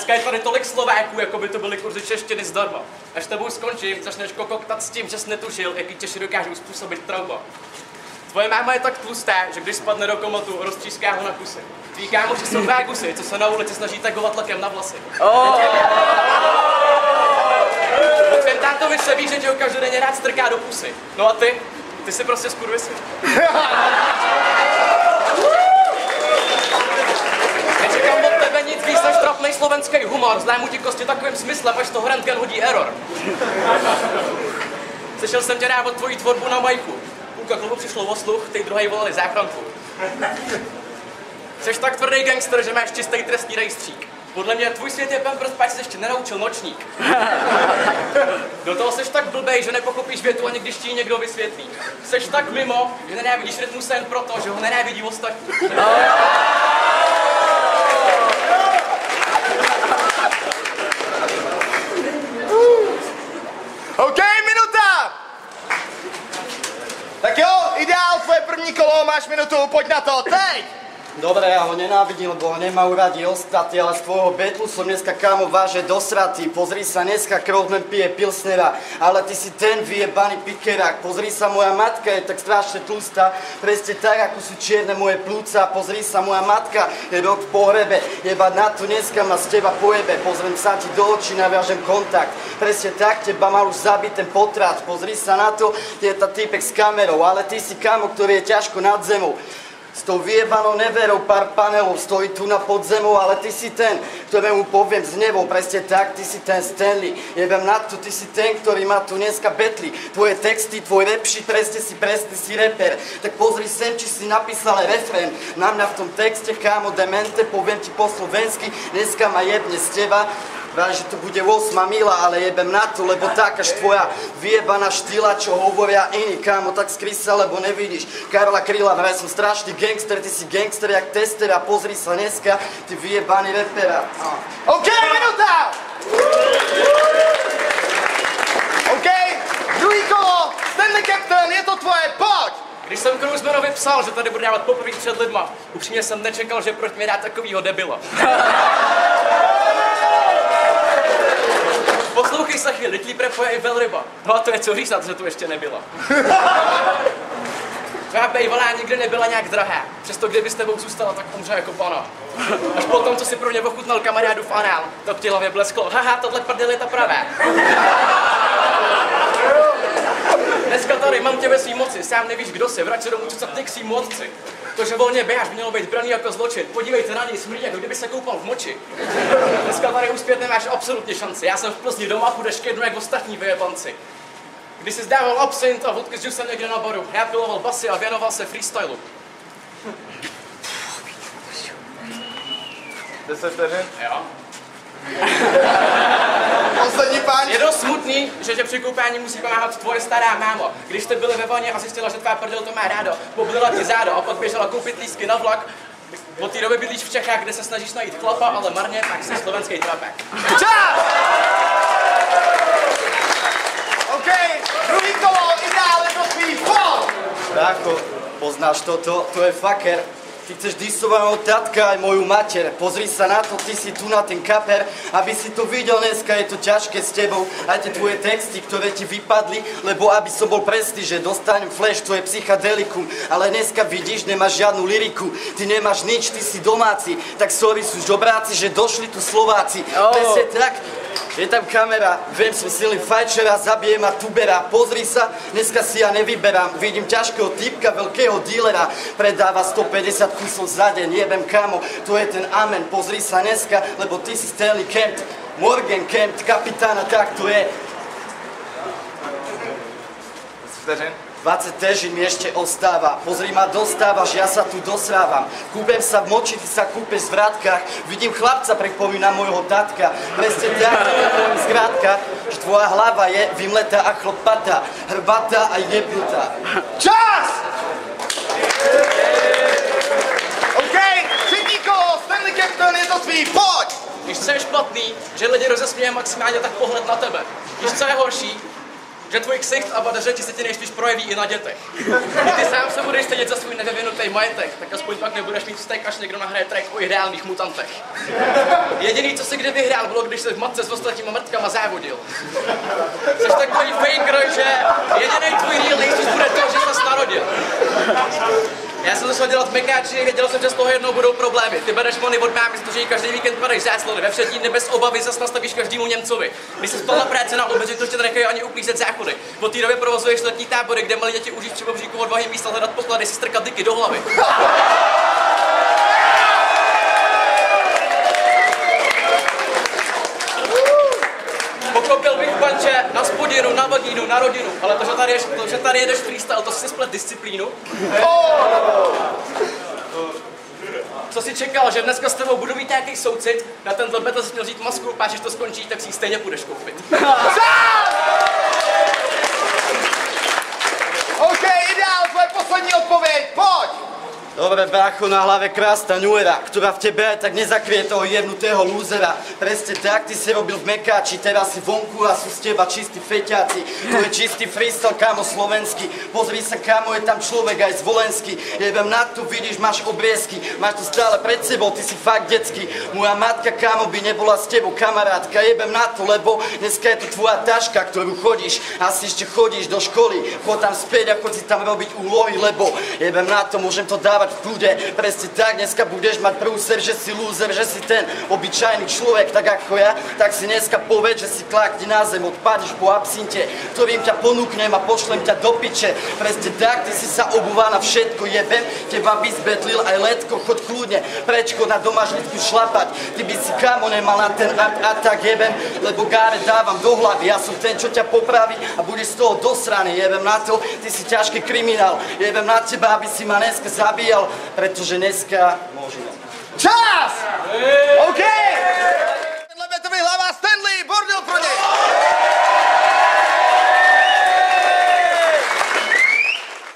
Dneska je tady tolik Slováků, jako by to byly kurzy češtiny zdarma. Až tebou skončím, začneš kokoktat s tím, že jsi netušil, jaký těžší dokážou způsobit trauma. Tvoje máma je tak tlustá, že když spadne do komotu, roztříská ho na kusy. Tví kámoši jsou dva kusy, co se na ulici snaží tagovat lakem na vlasy. O tvém tátovi se ví, že tě ho každodenně rád strká do pusy. No a ty? Ty si prostě skurvisy. Nečekám od tebe nic víc než trapnej slovenský humor. Známu ti kosti takovým smyslem, až toho rentgen hodí error. Slyšel jsem tě dávat tvoji tvorbu na majku. Půlka klubu přišlo o sluch, ty druhý volali záchranku. Jseš tak tvrdý gangster, že máš čistý trestní rejstřík. Podle mě tvůj svět je Pampers, pač jsi ještě nenaučil nočník. Do toho seš tak blbej, že nepochopíš větu, ani když ti ji někdo vysvětlí. Seš tak mimo, že nenávidíš rytmus jen proto, že ho nenávidí ostatní. OK, minuta! Tak jo, ideál, tvoje první kolo, máš minutu, pojď na to, teď! Dobre, ja ho nenávidím, lebo ho nemajú radi ostatní, ale z tvojho betlu som dneska, kámo, váže dosratý. Pozri sa, dneska Krogman pije pilsnera, ale ty si ten vyjebaný pikerák. Pozri sa, moja matka je tak strašne tlustá, presne tak, ako sú čierne moje plúca. Pozri sa, moja matka je rok v pohrebe, jebať na to, dneska ma z teba pojebe. Pozriem sa ti do očí, naviažem kontakt, presne tak, teba mal už zabiť ten potrat. Pozri sa na to, je tá typek s kamerou, ale ty si, kámo, ktorý je ťažko nad zemou. S tou vyjebanou neverou pár panelov stojí tu na podzemou, ale ty si ten, ktorému poviem s nevou, presne tak, ty si ten Stanley. Jebem na to, ty si ten, ktorý ma tu dneska betli. Tvoje texty, tvoj repši, presne si reper. Tak pozri sem, či si napísal refrén. Na mňa v tom texte, kámo, demente, poviem ti po slovensky, dneska ma jebne z teba. Vraj, že to bude 8 mila, ale jebem na to, lebo takáž tvoja vyjebaná štýla, čo hovoria iní, kámo, tak skrý sa, lebo nevidíš Karla Kryla, vraj som strašný gangster, ty si gangster jak tester a pozri sa dneska, ty vyjebaný repera. OK, minuta! OK, druhý kolo, Stanley Captain, je to tvoje, pojď! Když jsem Kruzmanovi psal, že tady bude dávat poprvé před lidma, upřímně jsem nečekal, že proč mě dá takovýho debila. Poslouchej se chvíli, teď líp rapuje i velryba. No a to je co říct, na to, že tu ještě nebyla. Tvá bejvalá nikdy nebyla nějak drahá, přesto kdyby s tebou zůstala, tak umře jako pana. Až potom, co si pro mě ochutnal kamarádu v anál, to v tělově blesklo. Haha, tohle prdel je ta pravé. Dneska tady mám tě ve svý moci, sám nevíš, kdo jsi, vrať se domů cucat k svým otci. To, že volně běháš, mělo být braný jako zločin. Podívejte na něj, smrdí, jako kdyby se koupal v moči. Dneska tady uspět nemáš absolutně šanci. Já jsem v Plzni doma, půjdeš k jednu jak ostatní vyjebanci. Když jsi zdával absint a vodky s džusem někde na baru, já piloval basy a věnoval se freestylu. 10 vteřin? Jo. Poslední páč. Je dost smutný, že tě při koupání musí pomáhat tvoje stará máma. Když jste byli ve vaně a zjistila, že tvá prdel to má rádo, poblila ti zádo a pak běžela koupit lístky na vlak. Od té doby bydlíš v Čechách, kde se snažíš najít chlapa, ale marně, tak jsi slovenský trapák. Čas! OK, druhý kolo, ideál, je to tvý, pojď! Brácho, poznáš toto? To je fucker. Ty chceš disovať mojho tatka aj moju mater. Pozri sa na to, ty si tu na ten kaper. Aby si to videl dneska, je to ťažké s tebou. Aj tie tvoje texty, ktoré ti vypadli, lebo aby som bol presný, že dostanem flash, to je psychedelikum. Ale dneska vidíš, nemáš žiadnu lyriku. Ty nemáš nič, ty si domáci. Tak sorry, sú žobráci, že došli tu Slováci. Presne tak. Je tam kamera, viem, som silný fajčera, zabijem ma tubera. Pozri sa, dneska si ja nevyberám. Vidím ťažkého typka, veľkého dílera. Predáva 150 kusov za deň, jebem kamo, to je ten amen. Pozri sa dneska, lebo ty si Stanley Kemp, Morgan Kemp, kapitána, tak to je. 20 težín mi ešte ostáva. Pozri ma, dostávaš, ja sa tu dosrávam. Kúpem sa v moči, ty sa kúpeš v vratkách. Vidím chlapca, pripomína môjho tatka. Presne tak, poviem zkrátka, že tvoja hlava je vymletá a chlopatá, hrbatá a jebnutá. Čas! OK, třetí kolo, Stanley Captain, je to tvý, pojď! Víš, co je špatný, že lidi rozesměje maximálně tak pohled na tebe. Víš, co je horší? že tvůj ksicht a vada řeči se ti nejspíš projeví i na dětech. I ty sám se budeš stydět za svůj nevyvinutý majetek, tak aspoň pak nebudeš mít vztek, až někdo nahraje track o ideálních mutantech. Jediný, co si kdy vyhrál, bylo, když se v matce s ostatníma mrtkama závodil. Jsi takový faker, že jediný tvůj real nejspíš bude to, že ses narodil. Já jsem začal dělat v Mekáči, věděl jsem, že z toho jednou budou problémy. Ty bereš mony od mámy, protože jí každý víkend padají záslony. Ve všední dny bez obavy zas nastavíš každému Němcovi. Když jsi spal na práci na obědě, to tě nenechají ani uklízet záchody. Po té době provozuješ letní tábory, kde malí děti užít při pobříku odvahy místa hledat poklady, si strkat dyky do hlavy. Pochopil bych, panče, na spodinu, na vagínu, na rodinu, ale to, že tady jedeš freestyle, to si splet disciplínu. Co jsi čekal, že dneska s tebou budu mít nějaký soucit? Na tenhle battle jsi měl vzít masku, páč, když to skončí, tak si ji stejně půjdeš koupit. OK, ideál, tvoje poslední odpověď, pojď! Dobre, brácho, na hlave krásna ňuera, ktorá v tebe aj tak nezakrie toho jebnutého lúzera. Presne tak, ty si robil v Mekáči, teraz si vonku a sú z teba čistí feťáci. To je čistý freestyle, kámo, slovenský. Pozri sa, kámo, je tam človek aj zvolenský. Jebem na to, vidíš, máš obriezky, máš to stále pred sebou, ty si fakt detský. Moja matka, kámo, by nebola s tebou kamarátka. Jebem na to, lebo dneska je to tvoja taška, ktorú chodíš. Asi ešte chodíš do školy, chod tam späť a chod si tam robiť úlohy, lebo jebem na to, môžem to dávať v kľude. Presne tak, dneska budeš mať prúser, že si lúzer, že si ten obyčajný človek, tak ako ja, tak si dneska povedz, že si klakni na zem, odpadneš po absinte, ktorým ťa ponúknem a pošlem ťa do piče. Presne tak, ty si sa obúva na všetko, jebem, teba by zbetlil aj letko, chod kľudne, prečko na domažnitku šlapať, ty by si kámo nemal na ten atak, jebem, lebo gáre dávam do hlavy, ja som ten, čo ťa popraví a budeš z toho dosraný, jebem na to, ty si ťažký kriminál, jebem na teba, aby si ma dneska zabíjal, pretože dneska môžeme. Čas! OK!